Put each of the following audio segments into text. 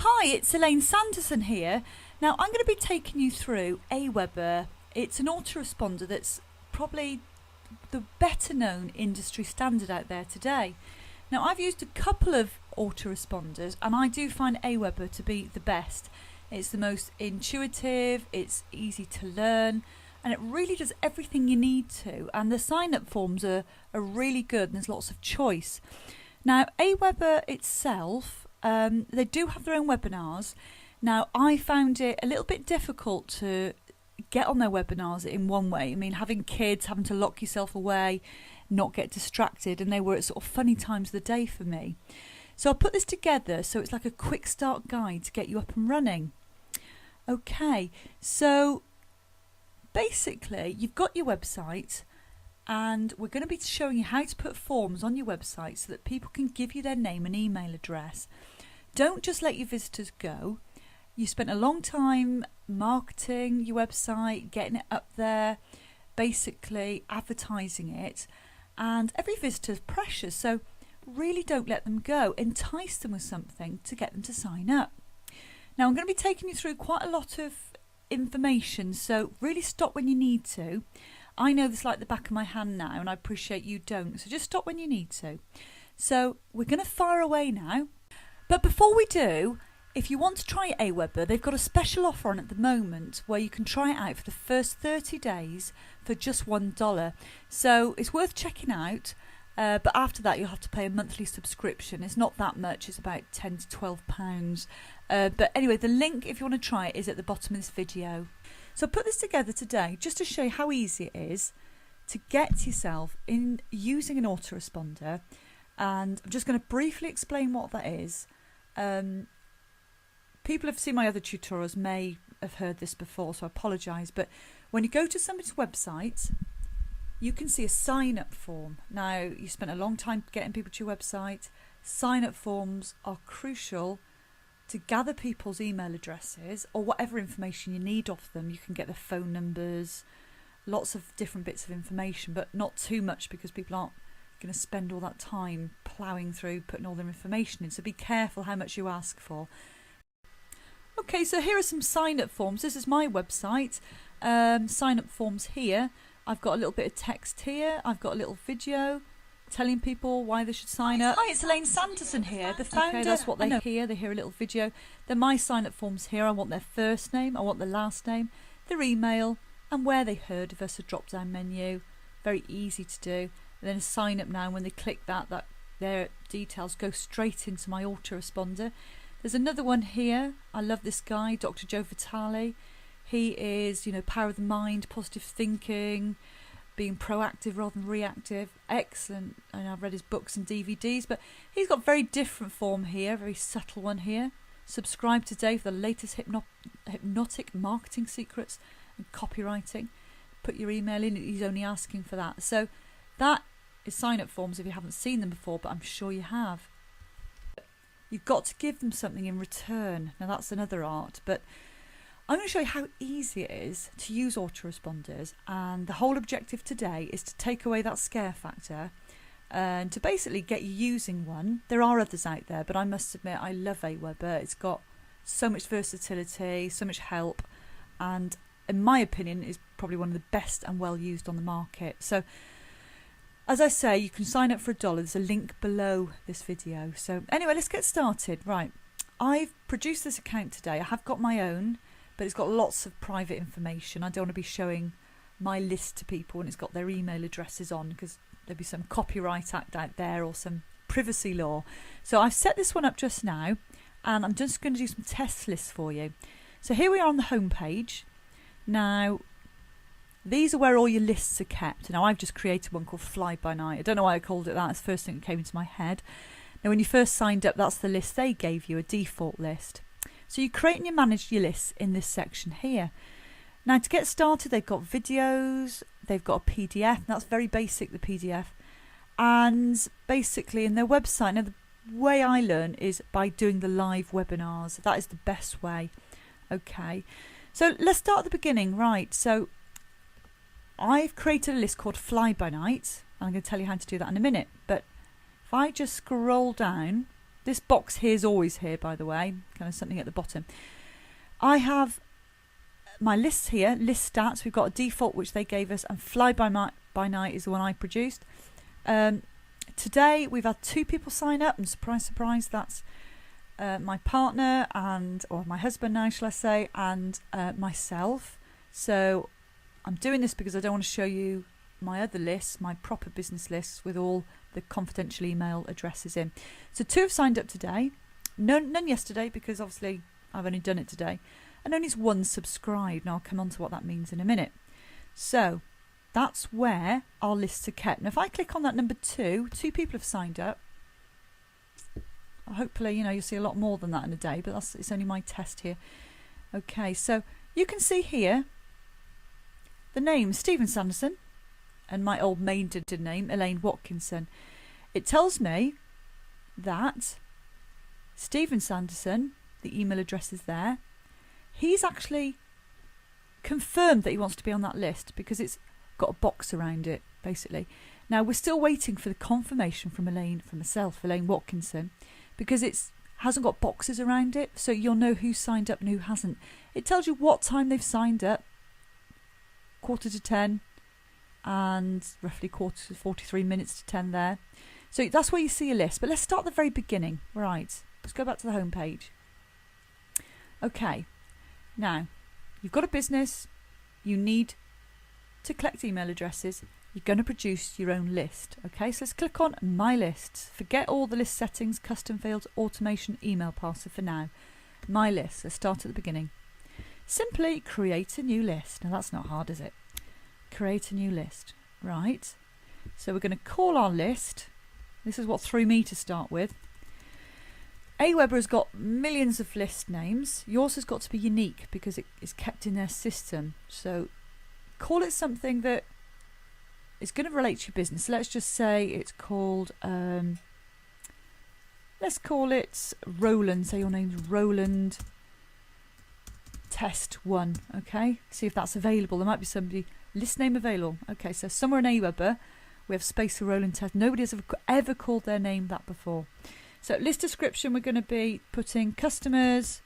Hi, it's Elaine Sanderson here. Now I'm going to be taking you through Aweber. It's an autoresponder that's probably the better known industry standard out there today. Now I've used a couple of autoresponders and I do find Aweber to be the best. It's the most intuitive, it's easy to learn, and it really does everything you need to, and the sign up forms are really good and there's lots of choice. Now Aweber itself, they do have their own webinars. Now I found it a little bit difficult to get on their webinars in one way. I mean, having kids, having to lock yourself away, not get distracted, and they were at sort of funny times of the day for me. So I put this together so it's like a quick start guide to get you up and running. Okay, so basically you've got your website and we're going to be showing you how to put forms on your website so that people can give you their name and email address. Don't just let your visitors go. You spent a long time marketing your website, getting it up there, basically advertising it, and every visitor is precious, so really don't let them go. Entice them with something to get them to sign up. Now I'm going to be taking you through quite a lot of information, so really stop when you need to. I know this like the back of my hand now, and I appreciate you don't, so just stop when you need to. So we're going to fire away now. But before we do, if you want to try Aweber, they've got a special offer on at the moment where you can try it out for the first 30 days for just $1. So it's worth checking out, but after that you'll have to pay a monthly subscription. It's not that much, it's about £10 to £12. But anyway, the link if you want to try it is at the bottom of this video. So I put this together today just to show you how easy it is to get yourself in using an autoresponder, and I'm just going to briefly explain what that is. People have seen my other tutorials, may have heard this before, so I apologise, but when you go to somebody's website you can see a sign up form. Now you spent a long time getting people to your website. Sign up forms are crucial to gather people's email addresses or whatever information you need off them. You can get their phone numbers, lots of different bits of information, but not too much because people aren't going to spend all that time ploughing through putting all their information in, so be careful how much you ask for. Okay, so here are some sign up forms. This is my website. Sign up forms here. I've got a little bit of text here, I've got a little video telling people why they should sign up. Hi, it's Elaine Sanderson here, the founder. Okay, that's what they hear. They hear a little video. Then my sign up forms here, I want their first name, I want their last name, their email, and where they heard of us, a drop down menu. Very easy to do. And then sign up now, when they click that their details go straight into my autoresponder. There's another one here. I love this guy, Dr. Joe Vitale. He is, power of the mind, positive thinking, being proactive rather than reactive. Excellent. And I've read his books and DVDs, but he's got a very different form here, very subtle one here. Subscribe today for the latest hypnotic marketing secrets and copywriting. Put your email in, he's only asking for that. So that is sign up forms if you haven't seen them before, but I'm sure you have. You've got to give them something in return. Now that's another art, but I'm going to show you how easy it is to use autoresponders, and the whole objective today is to take away that scare factor and to basically get you using one. There are others out there, but I must admit I love Aweber. It's got so much versatility, so much help, and in my opinion is probably one of the best and well used on the market. So as I say, you can sign up for $1. There's a link below this video. So anyway, let's get started. Right, I've produced this account today. I have got my own, but it's got lots of private information. I don't want to be showing my list to people and it's got their email addresses on, because there'll be some copyright act out there or some privacy law. So I've set this one up just now, and I'm just going to do some test lists for you. So here we are on the home page. Now these are where all your lists are kept. Now I've just created one called Fly By Night. I don't know why I called it that. It's the first thing that came into my head. Now when you first signed up, that's the list they gave you, a default list. So you create and you manage your lists in this section here. Now to get started, they've got videos, they've got a PDF, and that's very basic, the PDF. And basically in their website, now the way I learn is by doing the live webinars. That is the best way. Okay, so let's start at the beginning. Right, so I've created a list called Fly By Night. I'm going to tell you how to do that in a minute, but if I just scroll down, This box here is always here, by the way, kind of something at the bottom. I have my lists here, list stats. We've got a default which they gave us, and fly by night is the one I produced. Today we've had 2 people sign up, and surprise, surprise, that's my partner or my husband now, shall I say, and myself. So I'm doing this because I don't want to show you my other lists, my proper business lists with all the confidential email addresses in. So 2 have signed up today, none yesterday because obviously I've only done it today, and only 1 subscribed. Now I'll come on to what that means in a minute. So that's where our lists are kept. Now if I click on that number 2 people have signed up. Hopefully, you'll see a lot more than that in a day, but it's only my test here. Okay, so you can see here the name Stephen Sanderson and my old maiden name, Elaine Watkinson. It tells me that Stephen Sanderson, the email address is there. He's actually confirmed that he wants to be on that list because it's got a box around it, basically. Now, we're still waiting for the confirmation from myself, Elaine Watkinson, because it hasn't got boxes around it, so you'll know who's signed up and who hasn't. It tells you what time they've signed up, 9:45, and roughly 43 minutes to 10 there. So that's where you see a list. But let's start at the very beginning. Right, let's go back to the home page. Okay, now you've got a business, you need to collect email addresses, you're going to produce your own list. Okay, so let's click on My Lists. Forget all the list settings, custom fields, automation, email parser for now. My List. Let's start at the beginning. Simply create a new list. Now that's not hard, is it? Create a new list. Right. So we're going to call our list. This is what threw me to start with. Aweber has got millions of list names. Yours has got to be unique because it is kept in their system. So call it something that is going to relate to your business. So let's just say it's called, let's call it Roland. Say your name's Roland Test 1. Okay, see if that's available. There might be somebody, list name available. Okay, so somewhere in Aweber we have space for Roland Test. Nobody has ever called their name that before. So list description, we're going to be putting customers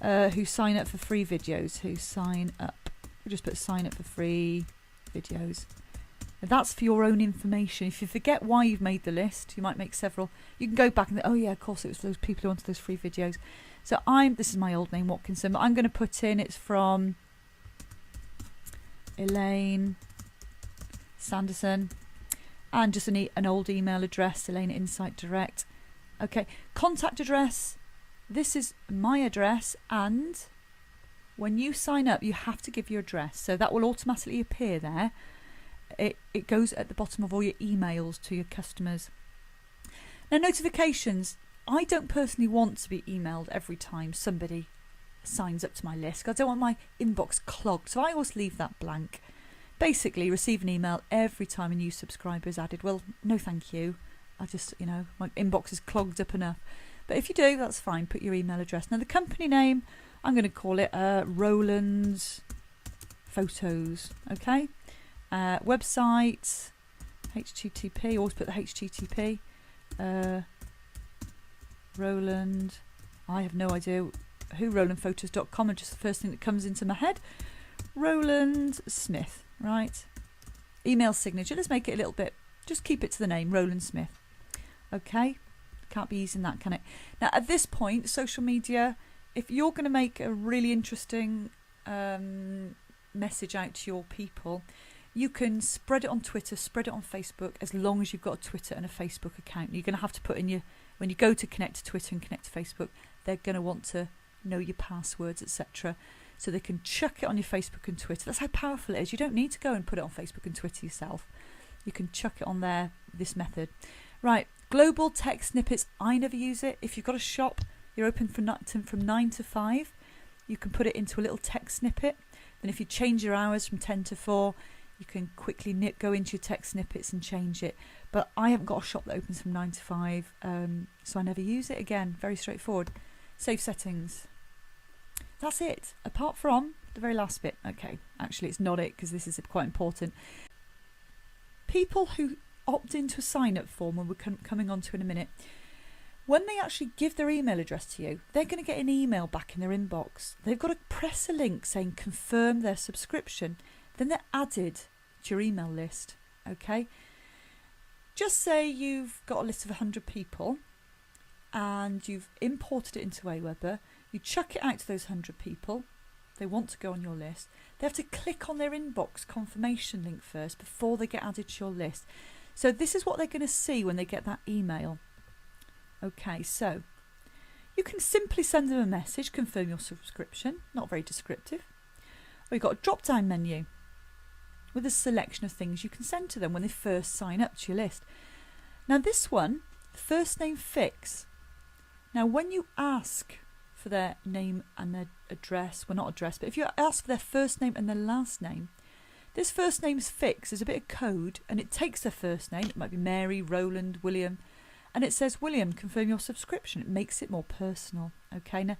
who sign up for free videos. Who sign up. We'll just put sign up for free videos. And that's for your own information. If you forget why you've made the list, you might make several. You can go back and think, oh yeah, of course it was those people who wanted those free videos. So this is my old name, Watkinson, but I'm going to put in, it's from Elaine Sanderson, and just an old email address, Elaine Insight Direct. Okay, contact address. This is my address, and when you sign up, you have to give your address. So that will automatically appear there. It goes at the bottom of all your emails to your customers. Now, notifications. I don't personally want to be emailed every time somebody signs up to my list. I don't want my inbox clogged, so I always leave that blank. Basically, receive an email every time a new subscriber is added. Well, no thank you. I just, my inbox is clogged up enough. But if you do, that's fine. Put your email address. Now, the company name, I'm going to call it Roland's Photos. Okay. Website, HTTP. Always put the HTTP. Roland. I have no idea who RolandPhotos.com, and just the first thing that comes into my head. Roland Smith. Right. Email signature. Let's make it a little bit. Just keep it to the name, Roland Smith. Okay. Can't be using that, can it? Now, at this point, social media, if you're going to make a really interesting message out to your people, you can spread it on Twitter, spread it on Facebook, as long as you've got a Twitter and a Facebook account. You're going to have to put in when you go to connect to Twitter and connect to Facebook, they're going to want to know your passwords, etc. So they can chuck it on your Facebook and Twitter. That's how powerful it is. You don't need to go and put it on Facebook and Twitter yourself. You can chuck it on there, this method. Right, global text snippets. I never use it. If you've got a shop, you're open from 9 to 5. You can put it into a little text snippet. Then if you change your hours from 10 to 4, you can quickly go into your text snippets and change it. But I haven't got a shop that opens from 9 to 5, so I never use it. Again, very straightforward. Save settings. That's it, apart from the very last bit. Okay, actually it's not it, because this is quite important. People who opt into a sign-up form, and we're coming on to in a minute, When they actually give their email address to you, they're going to get an email back in their inbox. They've got to press a link saying confirm their subscription. Then they're added to your email list. Okay? Just say you've got a list of 100 people and you've imported it into Aweber. You chuck it out to those 100 people. They want to go on your list. They have to click on their inbox confirmation link first before they get added to your list. So this is what they're going to see when they get that email. Okay, so you can simply send them a message, confirm your subscription, not very descriptive. Or you've got a drop-down menu with a selection of things you can send to them when they first sign up to your list. Now this one, first name fix. Now when you ask for their name and their address, well not address, but if you ask for their first name and their last name, this first name's fix is a bit of code and it takes their first name, it might be Mary, Roland, William, and it says, William, confirm your subscription. It makes it more personal. Okay, now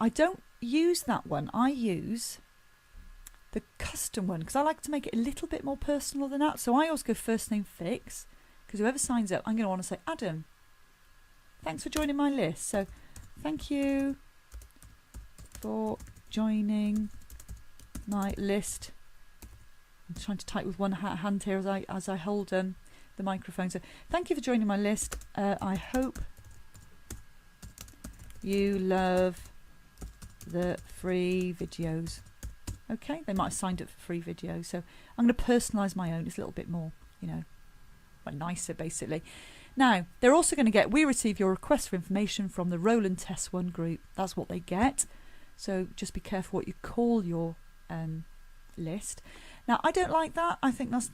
I don't use that one. I use the custom one because I like to make it a little bit more personal than that. So I always go first name fix because whoever signs up, I'm going to want to say, Adam, thanks for joining my list. So thank you for joining my list. I'm trying to type with one hand here as I hold the microphone. So thank you for joining my list. I hope you love the free videos. Okay, they might have signed up for free videos. So I'm going to personalise my own. It's a little bit more, you know, like nicer basically. Now, they're also going to get, we receive your request for information from the Roland Test 1 group. That's what they get. So just be careful what you call your list. Now, I don't like that. I think that's,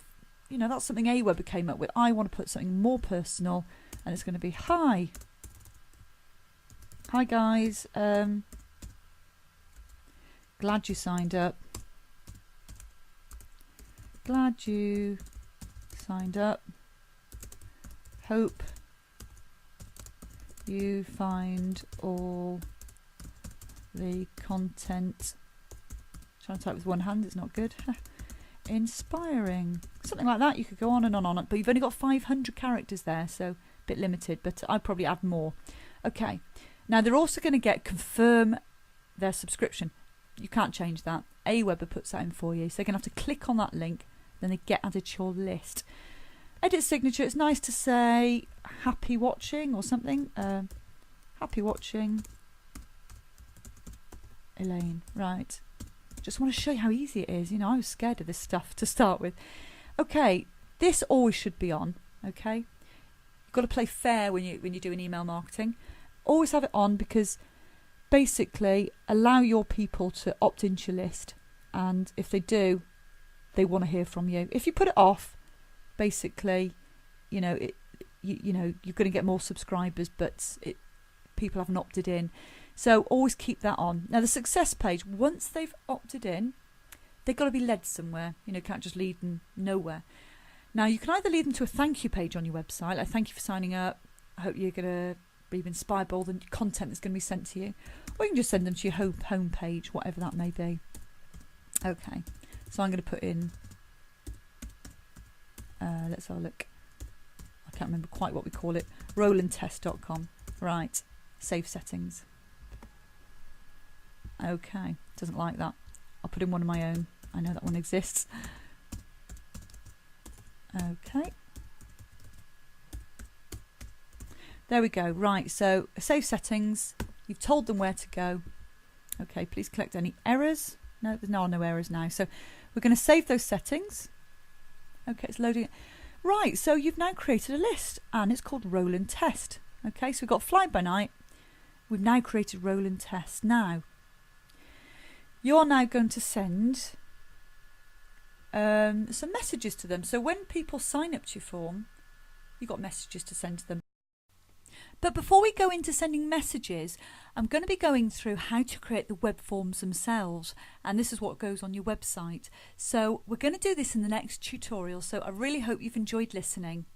you know, that's something Aweber came up with. I want to put something more personal, and it's going to be, hi guys, glad you signed up. Glad you signed up. Hope you find all the content. Trying to type with one hand, it's not good. Inspiring. Something like that. You could go on and on, but you've only got 500 characters there, so a bit limited, but I'd probably add more. Okay. Now they're also going to get confirm their subscription. You can't change that. Aweber puts that in for you. So they're going to have to click on that link, then they get added to your list. Edit signature. It's nice to say happy watching or something. Happy watching, Elaine. Right. Just want to show you how easy it is. You know, I was scared of this stuff to start with. Okay, this always should be on. Okay, you've got to play fair when you're doing email marketing. Always have it on because basically allow your people to opt into your list, and if they do, they want to hear from you. If you put it off, basically, you know, you know you're going to get more subscribers, but people haven't opted in. So always keep that on. Now the success page, once they've opted in, they've got to be led somewhere. You know, can't just lead them nowhere. Now you can either lead them to a thank you page on your website, like thank you for signing up. I hope you're going to be inspired by all the content that's going to be sent to you. Or you can just send them to your home page, whatever that may be. Okay, so I'm going to put in, let's have a look. I can't remember quite what we call it. RolandTest.com. Right, save settings. Okay, doesn't like that. I'll put in one of my own. I know that one exists. Okay. There we go. Right, so save settings. You've told them where to go. Okay, please collect any errors. No, there's no errors now. So we're going to save those settings. Okay, it's loading it. Right, so you've now created a list and it's called Roland Test. Okay, so we've got Fly By Night. We've now created Roland Test. Now, you're now going to send some messages to them. So when people sign up to your form, you've got messages to send to them. But before we go into sending messages, I'm going to be going through how to create the web forms themselves. And this is what goes on your website. So we're going to do this in the next tutorial. So I really hope you've enjoyed listening.